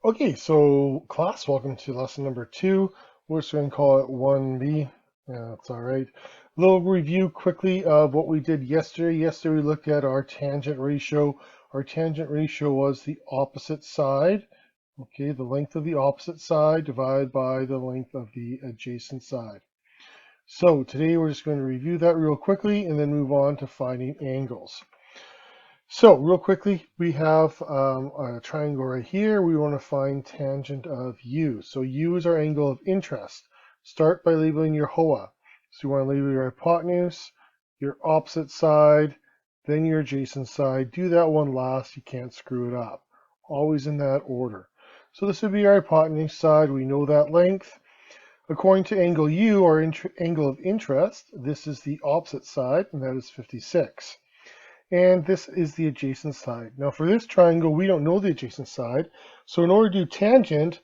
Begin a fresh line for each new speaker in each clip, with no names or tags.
Okay, so class, welcome to lesson number 2. We're just going to call it 1B. Yeah, that's all right. A little review quickly of what we did yesterday. Yesterday we looked at our tangent ratio. Our tangent ratio was the opposite side. Okay, the length of the opposite side divided by the length of the adjacent side. So today we're just going to review that real quickly and then move on to finding angles. So real quickly, we have a triangle right here. We want to find tangent of U. So U is our angle of interest. Start by labeling your HOA. So you want to label your hypotenuse, your opposite side, then your adjacent side. Do that one last. You can't screw it up. Always in that order. So this would be our hypotenuse side. We know that length. According to angle U, our angle of interest, this is the opposite side, and that is 56. And this is the adjacent side. Now for this triangle, we don't know the adjacent side. So in order to do tangent,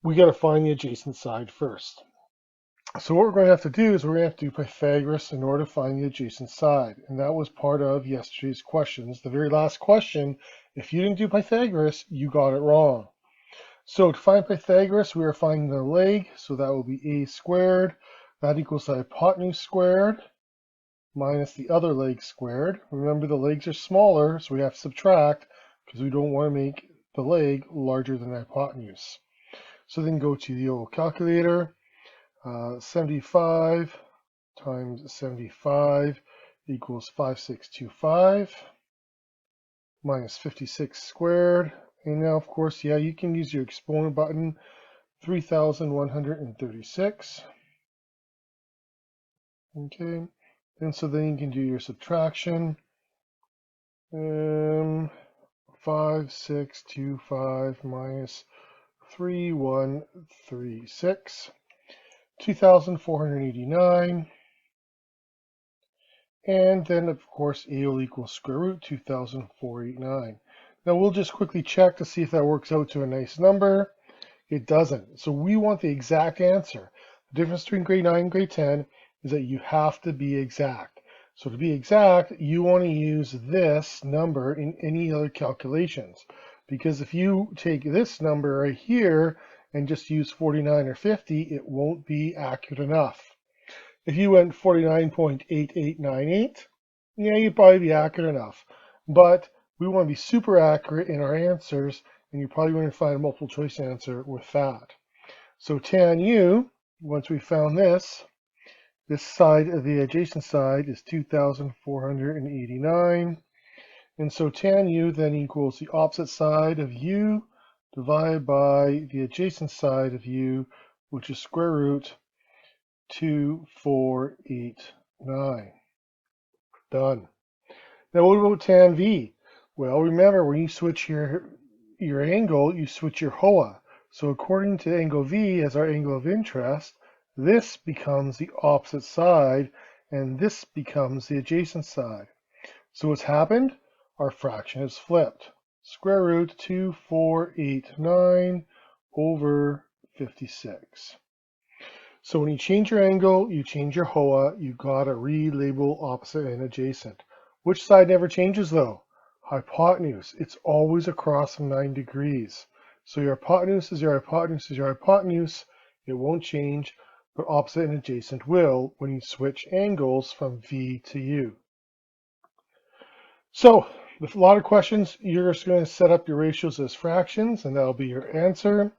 we got to find the adjacent side first. So what we're going to have to do is we're going to have to do Pythagoras in order to find the adjacent side. And that was part of yesterday's questions. The very last question, if you didn't do Pythagoras, you got it wrong. So to find Pythagoras, we are finding the leg. So that will be a squared. That equals the hypotenuse squared minus the other leg squared. Remember, the legs are smaller, so we have to subtract because we don't want to make the leg larger than the hypotenuse. So then go to the old calculator. 75 times 75 equals 5625 minus 56 squared. And now, of course, yeah, you can use your exponent button, 3136. Okay. And so then you can do your subtraction. 5625 minus 3136, 2489. And then, of course, A will equal square root 2489. Now we'll just quickly check to see if that works out to a nice number. It doesn't. So we want the exact answer. The difference between grade 9 and grade 10 is that you have to be exact. So to be exact, you want to use this number in any other calculations. Because if you take this number right here and just use 49 or 50, it won't be accurate enough. If you went 49.8898, yeah, you'd probably be accurate enough. But we want to be super accurate in our answers, and you're probably going to find a multiple choice answer with that. So tan U, once we found this side of the adjacent side is 2489. And so tan U then equals the opposite side of U divided by the adjacent side of U, which is square root 2489. Done. Now what about tan V? Well, remember, when you switch your angle, you switch your HOA. So according to angle V as our angle of interest, this becomes the opposite side, and this becomes the adjacent side. So what's happened? Our fraction is flipped. Square root 2489 over 56. So when you change your angle, you change your HOA, you gotta relabel opposite and adjacent. Which side never changes though? Hypotenuse. It's always across from 9 degrees. So your hypotenuse is your hypotenuse is your hypotenuse. It won't change, but opposite and adjacent will when you switch angles from V to U. So with a lot of questions, you're just going to set up your ratios as fractions, and that'll be your answer.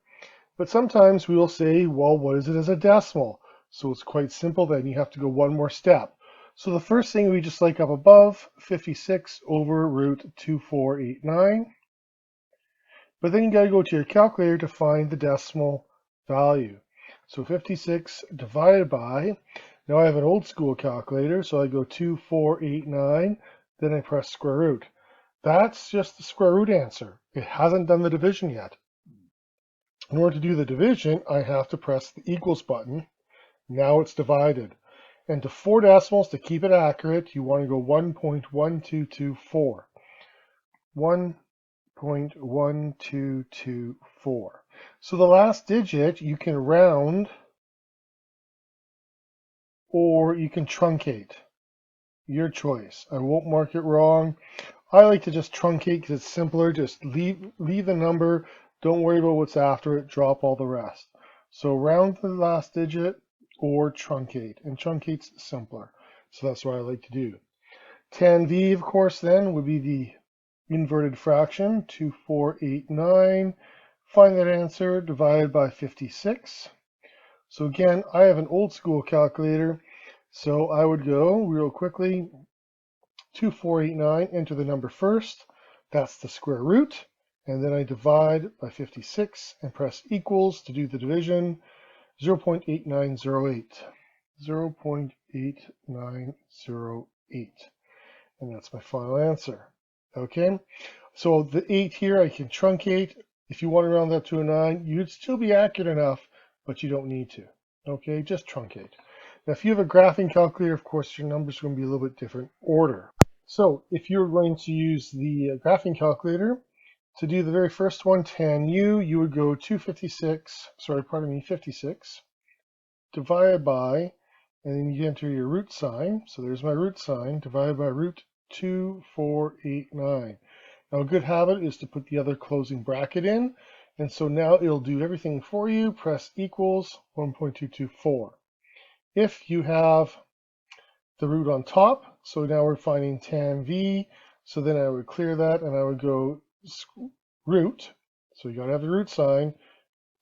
But sometimes we will say, well, what is it as a decimal? So it's quite simple. Then you have to go one more step. So the first thing we just like up above, 56 over root 2489. But then you got to go to your calculator to find the decimal value. So 56 divided by, now I have an old school calculator, so I go 2489, then I press square root. That's just the square root answer. It hasn't done the division yet. In order to do the division, I have to press the equals button. Now it's divided. And to 4 decimals, to keep it accurate, you want to go 1.1224. 1.1224. So the last digit you can round or you can truncate. Your choice. I won't mark it wrong. I like to just truncate because it's simpler. Just leave the number Don't worry about what's after it, drop all the rest. So round the last digit or truncate, and truncate's simpler. So that's what I like to do. Tan V, of course, then would be the inverted fraction, 2489. Find that answer, divided by 56. So again, I have an old school calculator, so I would go real quickly, 2489, enter the number first, that's the square root, and then I divide by 56 and press equals to do the division, 0.8908, 0.8908, and that's my final answer. Okay, so the 8 here I can truncate. If you want to round that to a 9, you'd still be accurate enough, but you don't need to. Okay, just truncate. Now, if you have a graphing calculator, of course, your numbers are going to be a little bit different order. So if you're going to use the graphing calculator to do the very first one, tan u, you would go 56, divided by, and then you enter your root sign. So there's my root sign, divided by root 2489. Now, a good habit is to put the other closing bracket in. And so now it'll do everything for you. Press equals 1.224. If you have the root on top, so now we're finding tan V. So then I would clear that and I would go root. So you got to have the root sign,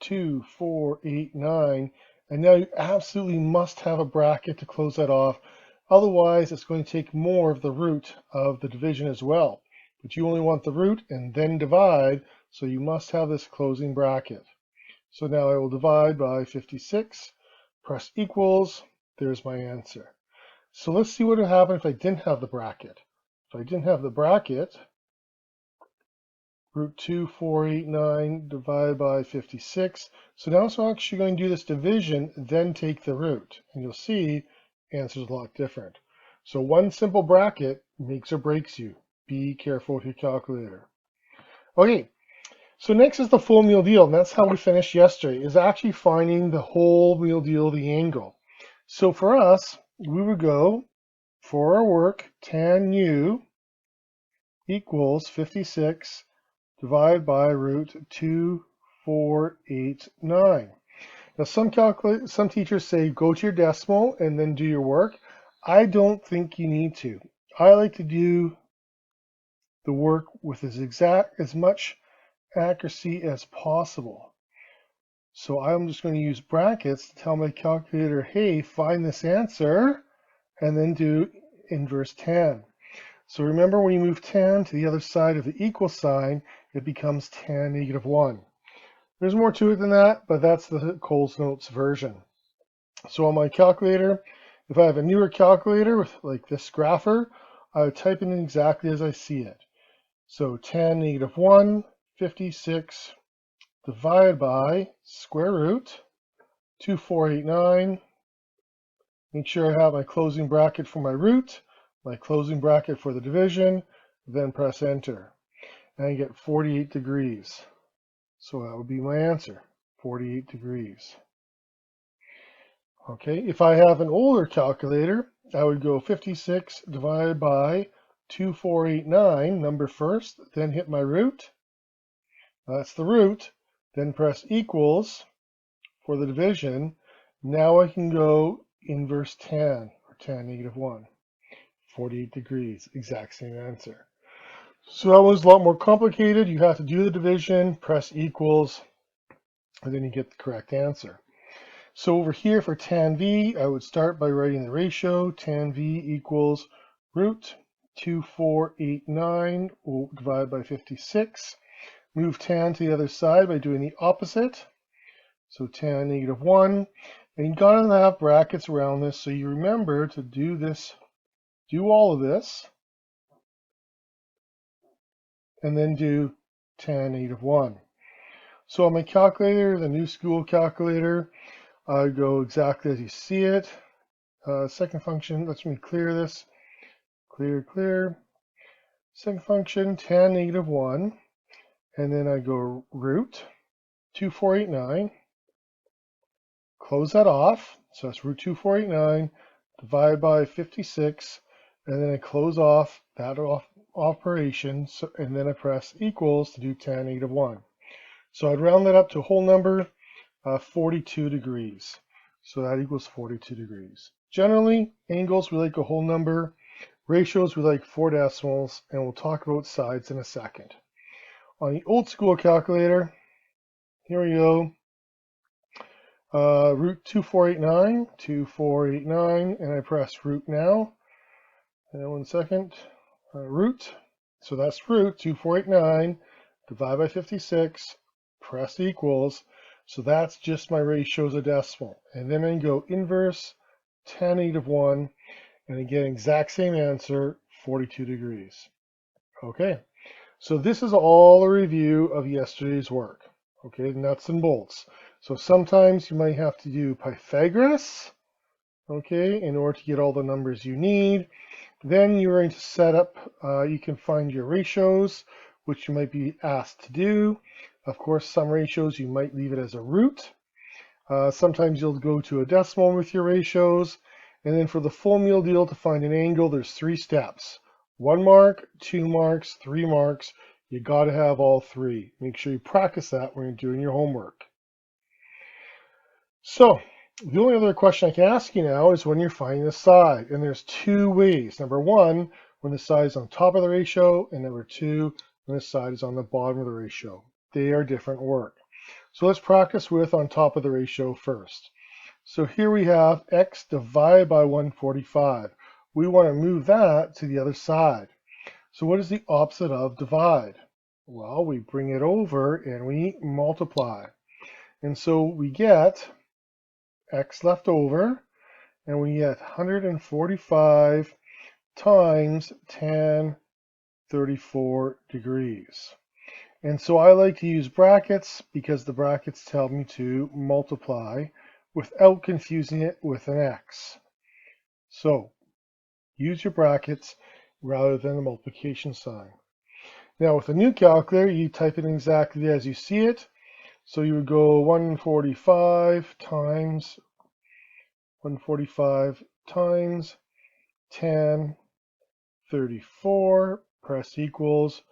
2489. And now you absolutely must have a bracket to close that off. Otherwise, it's going to take more of the root of the division as well. But you only want the root and then divide, so you must have this closing bracket. So now I will divide by 56, press equals, there's my answer. So let's see what would happen if I didn't have the bracket. If I didn't have the bracket, root 2489 divided by 56. So now I'm actually going to do this division, then take the root. And you'll see answer's a lot different. So one simple bracket makes or breaks you. Be careful with your calculator. Okay, so next is the full meal deal, and that's how we finished yesterday, is actually finding the whole meal deal, the angle. So for us, we would go, for our work, tan u equals 56 divided by root 2489. Now some teachers say go to your decimal and then do your work. I don't think you need to. I like to do the work with as much accuracy as possible. So I'm just going to use brackets to tell my calculator, hey, find this answer, and then do inverse tan. So remember, when you move tan to the other side of the equal sign, it becomes tan negative 1. There's more to it than that, but that's the Coles Notes version. So on my calculator, if I have a newer calculator with like this grapher, I would type it in exactly as I see it. So tan negative 1, 56 divided by square root 2489. Make sure I have my closing bracket for my root, my closing bracket for the division, then press enter. And I get 48 degrees. So that would be my answer, 48 degrees. Okay, if I have an older calculator, I would go 56 divided by 2489, number first, then hit my root. That's the root. Then press equals for the division. Now I can go inverse tan, or tan negative 1. 48 degrees, exact same answer. So that was a lot more complicated. You have to do the division, press equals, and then you get the correct answer. So over here for tan V, I would start by writing the ratio. Tan V equals root 2489 divided by 56. Move tan to the other side by doing the opposite. So tan negative 1. And you gotta have brackets around this, so you remember to do this, do all of this, and then do tan negative 1. So on my calculator, the new school calculator, I go exactly as you see it. Second function, let me clear this. Clear. Second function, tan negative 1. And then I go root 2489. Close that off. So that's root 2489 divided by 56. And then I close off that operation. And then I press equals to do tan negative 1. So I'd round that up to a whole number, 42 degrees. So that equals 42 degrees. Generally, angles, we like a whole number. Ratios, we like 4 decimals, and we'll talk about sides in a second. On the old school calculator, here we go. Root 2489, and I press root now. And 1 second. Root, so that's root 2489, divide by 56, press equals. So that's just my ratios of decimal. And then I can go inverse 10 negative 1, and again, exact same answer, 42 degrees. Okay, so this is all a review of yesterday's work. Okay, nuts and bolts. So sometimes you might have to do Pythagoras, okay, in order to get all the numbers you need. Then you're going to set up, you can find your ratios, which you might be asked to do. Of course, some ratios you might leave it as a root. Sometimes you'll go to a decimal with your ratios. And then for the full meal deal, to find an angle, there's 3 steps. 1 mark, 2 marks, 3 marks. You got to have all 3. Make sure you practice that when you're doing your homework. So the only other question I can ask you now is when you're finding the side. And there's 2 ways. Number 1, when the side is on top of the ratio, and number 2, when the side is on the bottom of the ratio. They are different work. So let's practice with on top of the ratio first. So here we have x divided by 145. We want to move that to the other side. So what is the opposite of divide? Well, we bring it over and we multiply. And so we get x left over, and we get 145 times tan 34 degrees. And so I like to use brackets because the brackets tell me to multiply without confusing it with an x. So use your brackets rather than the multiplication sign. Now with a new calculator, you type it exactly as you see it. So you would go 145 times tan 34, press equals.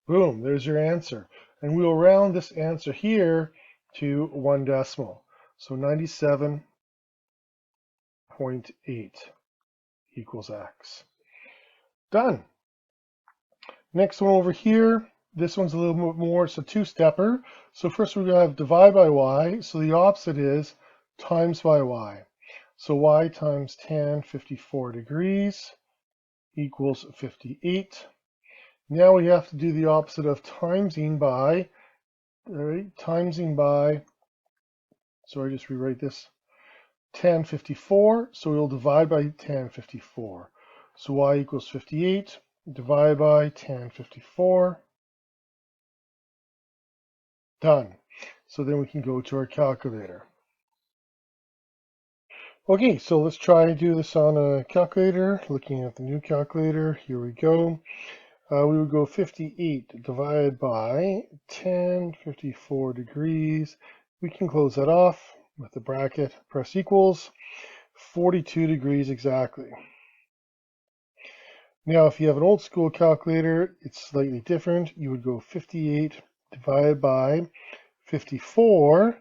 Boom, there's your answer. And we'll round this answer here to 1 decimal. So 97.8 equals x. Done. Next one over here. This one's a little bit more, it's a 2-stepper. So first we're going to have divide by y. So the opposite is times by y. So y times tan 54 degrees equals 58. Now we have to do the opposite of timesing by. All right, timesing by. So I just rewrite this. Tan 54. So we'll divide by tan 54. So y equals 58. Divide by tan 54. Done. So then we can go to our calculator. Okay, so let's try and do this on a calculator. Looking at the new calculator, here we go. We would go 58 divided by tan 54 degrees. We can close that off with the bracket, press equals, 42 degrees exactly. Now, if you have an old school calculator, it's slightly different. You would go 58 divided by 54,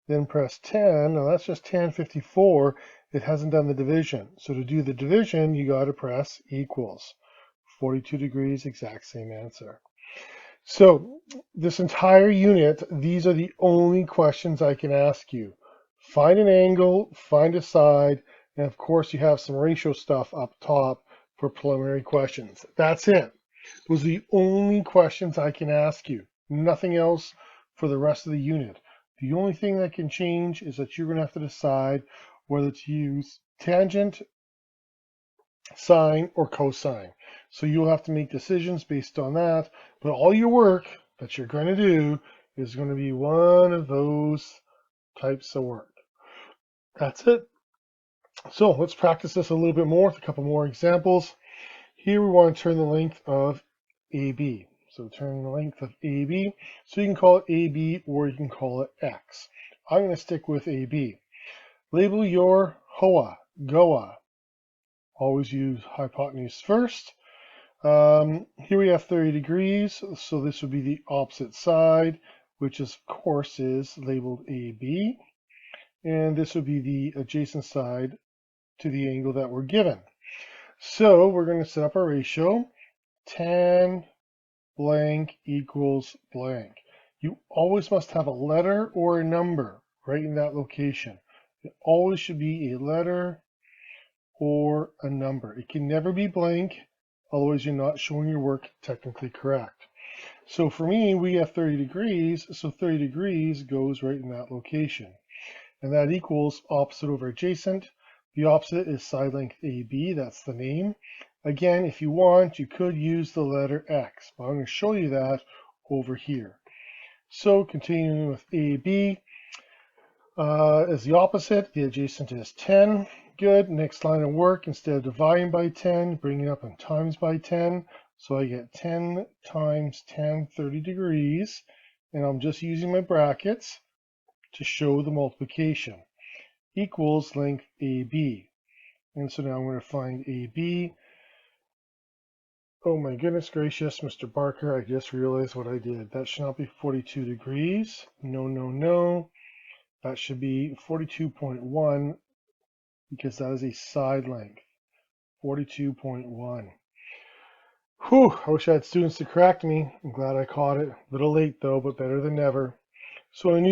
then press 10. Now that's just tan 54. It hasn't done the division. So to do the division, you got to press equals. 42 degrees, exact same answer. So this entire unit, these are the only questions I can ask you. Find an angle, find a side, and of course you have some ratio stuff up top for preliminary questions. That's it. Those are the only questions I can ask you. Nothing else for the rest of the unit. The only thing that can change is that you're going to have to decide whether to use tangent, sine, or cosine. So you'll have to make decisions based on that. But all your work that you're going to do is going to be one of those types of work. That's it. So let's practice this a little bit more with a couple more examples. Here we want to turn the length of AB. So turn the length of AB. So you can call it AB or you can call it X. I'm going to stick with AB. Label your HOA, GOA. Always use hypotenuse first. Here we have 30 degrees, so this would be the opposite side. which of course is labeled AB, and this would be the adjacent side to the angle that we're given. So we're going to set up our ratio, tan blank equals blank. You always must have a letter or a number right in that location. It always should be a letter or a number. It can never be blank, otherwise you're not showing your work technically correct. So for me, we have 30 degrees, so 30 degrees goes right in that location. And that equals opposite over adjacent. The opposite is side length AB, that's the name. Again, if you want, you could use the letter X, but I'm going to show you that over here. So continuing with AB, as the opposite, the adjacent is 10. Good, next line of work, instead of dividing by 10, bring it up and times by 10. So I get 10 times tan 30 degrees, and I'm just using my brackets to show the multiplication, equals length AB. And so now I'm going to find AB. Oh my goodness gracious, Mr. Barker, I just realized what I did. That should not be 42 degrees. No, no, no. That should be 42.1 because that is a side length. 42.1. Whew, I wish I had students to correct me. I'm glad I caught it. A little late though, but better than never. So in a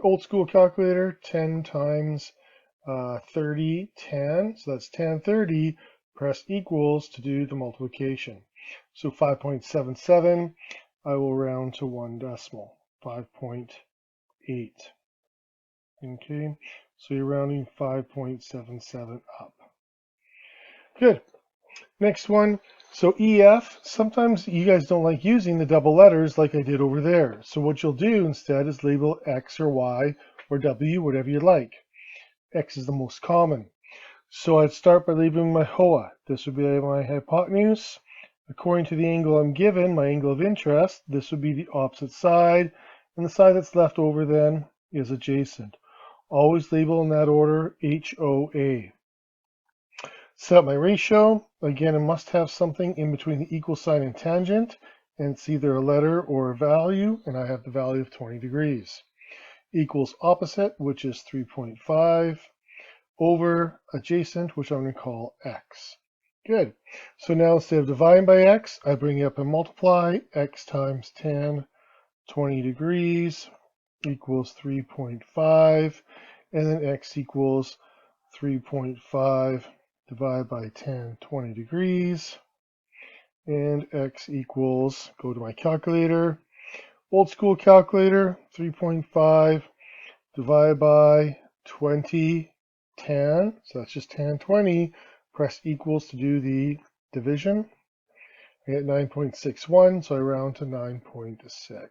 old school calculator, 10 times 30, 10. So that's tan 30. Press equals to do the multiplication. So 5.77, I will round to one decimal, 5.8. Okay, so you're rounding 5.77 up. Good. Next one. So EF, sometimes you guys don't like using the double letters like I did over there. So what you'll do instead is label X or Y or W, whatever you like. X is the most common. So I'd start by labeling my HOA. This would be my hypotenuse. According to the angle I'm given, my angle of interest, this would be the opposite side. And the side that's left over then is adjacent. Always label in that order, HOA. Set up my ratio. Again, I must have something in between the equal sign and tangent, and it's either a letter or a value, and I have the value of 20 degrees. Equals opposite, which is 3.5, over adjacent, which I'm going to call X. Good. So now instead of dividing by X, I bring it up and multiply. X times tan 20 degrees equals 3.5, and then X equals 3.5 divided by tan 20 degrees, and X equals, go to my calculator, old school calculator, 3.5 divided by 20 tan, so that's just tan 20, press equals to do the division. I get 9.61, so I round to 9.6.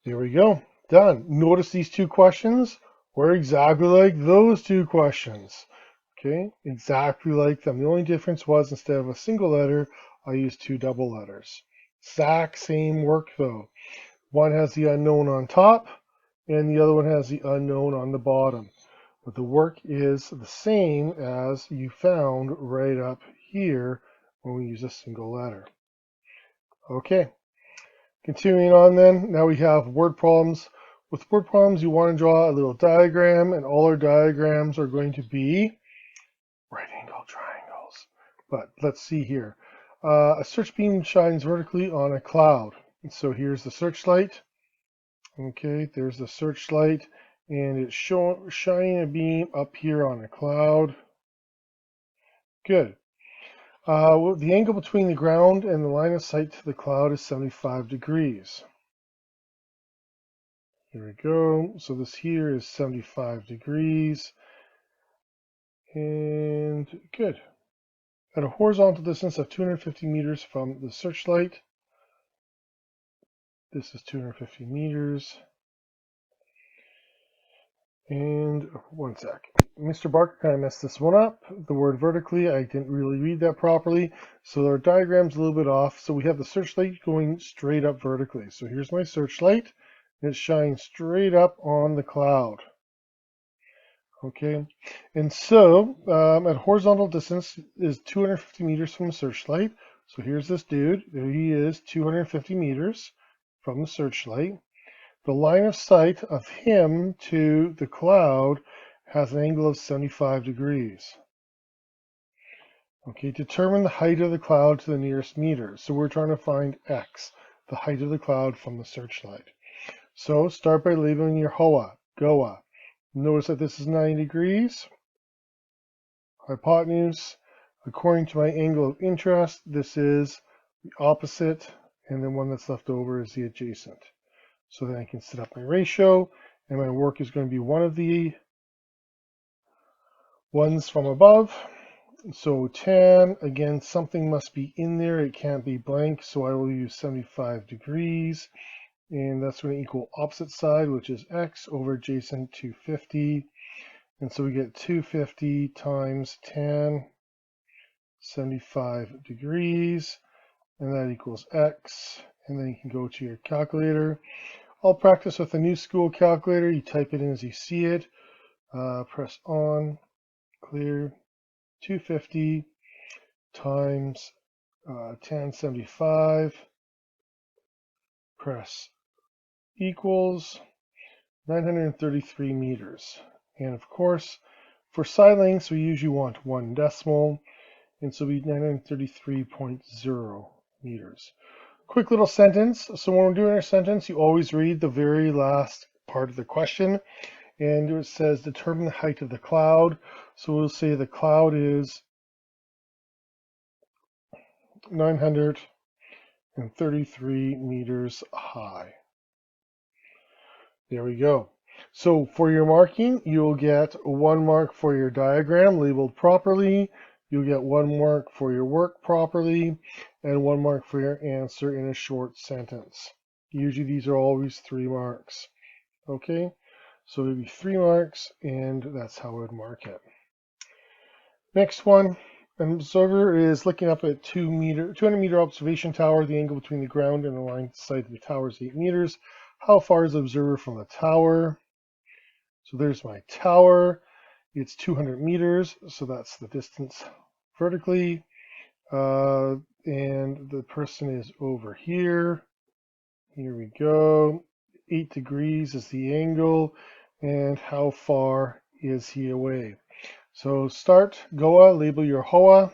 There we go, done. Notice these two questions were exactly like those two questions. Okay, exactly like them. The only difference was instead of a single letter, I used two double letters. Exact same work though. One has the unknown on top, and the other one has the unknown on the bottom. But the work is the same as you found right up here when we use a single letter. Okay, continuing on then, now we have word problems. With word problems, you want to draw a little diagram, and all our diagrams are going to be right angle triangles. But let's see here. A search beam shines vertically on a cloud. And so here's the searchlight. Okay, there's the searchlight, and it's shining a beam up here on a cloud. Good. Well, the angle between the ground and the line of sight to the cloud is 75 degrees. Here we go. So this here is 75 degrees. And good. At a horizontal distance of 250 meters from the searchlight, this is 250 meters. And one sec. Mr. Barker kind of messed this one up. The word vertically, I didn't really read that properly. So our diagram's a little bit off. So we have the searchlight going straight up vertically. So here's my searchlight. It's shining straight up on the cloud. Okay, and so at horizontal distance is 250 meters from the searchlight. So here's this dude. There he is, 250 meters. from the searchlight. The line of sight of him to the cloud has an angle of 75 degrees. Okay, determine the height of the cloud to the nearest meter. So we're trying to find x, the height of the cloud from the searchlight. So start by labeling your HOA, GOA. Notice that this is 90 degrees. Hypotenuse, according to my angle of interest, this is the opposite, and then one that's left over is the adjacent. So then I can set up my ratio, and my work is going to be one of the ones from above. So tan, again, something must be in there. It can't be blank, so I will use 75 degrees. And that's going to equal opposite side, which is x, over adjacent 250. And so we get 250 times tan, 75 degrees, and that equals x. And then you can go to your calculator. I'll practice with a new school calculator. You type it in as you see it. Press on, clear, 250 times tan 75, press equals 933 meters. And of course, for side lengths, we usually want 1 decimal, and so we 933.0 meters. Quick little sentence. So when we're doing our sentence, you always read the very last part of the question, and it says determine the height of the cloud. So we'll say the cloud is 933 meters high. There we go. So for your marking, you'll get 1 mark for your diagram labeled properly. You'll get 1 mark for your work properly, and 1 mark for your answer in a short sentence. Usually these are always 3 marks. Okay, so it'll be 3 marks, and that's how I would mark it. Next one, an observer is looking up at 200 meter observation tower. The angle between the ground and the line of sight of the tower is 8 meters. How far is the observer from the tower? So there's my tower. It's 200 meters, so that's the distance vertically. And the person is over here. Here we go. 8 degrees is the angle. And how far is he away? So start, GOA, label your HOA.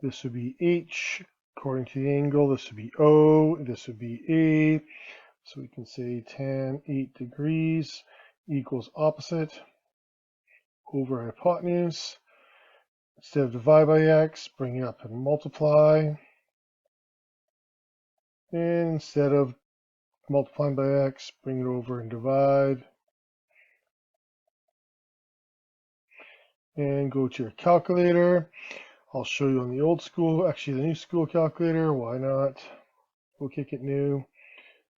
This would be H, according to the angle. This would be O, this would be A. So we can say tan 8 degrees equals opposite over hypotenuse. Instead of divide by x, bring it up and multiply. And instead of multiplying by x, bring it over and divide. And go to your calculator. I'll show you on the old school, actually the new school calculator. Why not? We'll kick it new.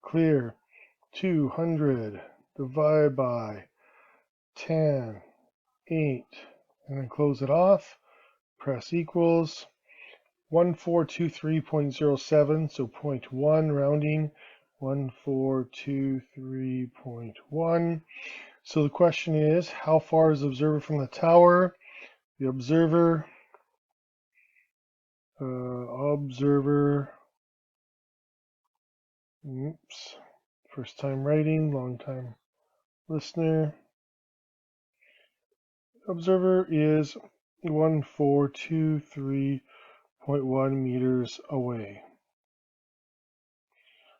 Clear. 200 divided by tan 8, and then close it off. Press equals 1423.07, so 0.1 rounding, 1423.1. So the question is, how far is the observer from the tower? The observer, oops, first time writing, long time listener. Observer is 1423.1 meters away.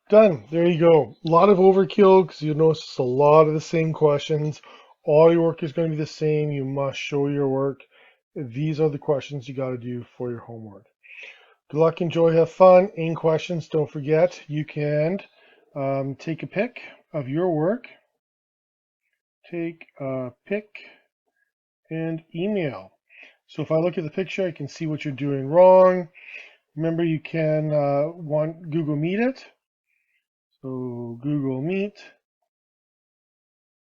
Done. There you go. A lot of overkill because you'll notice it's a lot of the same questions. All your work is going to be the same. You must show your work. These are the questions you got to do for your homework. Good luck, enjoy, have fun. Any questions, don't forget, you can take a pic of your work. Take a pic and email. So if I look at the picture, I can see what you're doing wrong. Remember, you can Google Meet it. So Google Meet,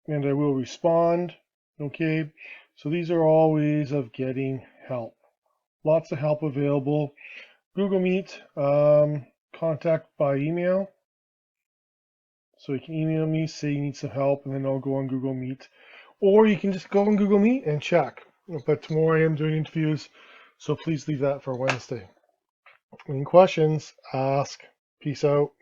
and I will respond. Okay, so these are all ways of getting help. Lots of help available. Google Meet, contact by email. So you can email me, say you need some help, and then I'll go on Google Meet. Or you can just go on Google Meet and check. But tomorrow I am doing interviews, so please leave that for Wednesday. Any questions, ask. Peace out.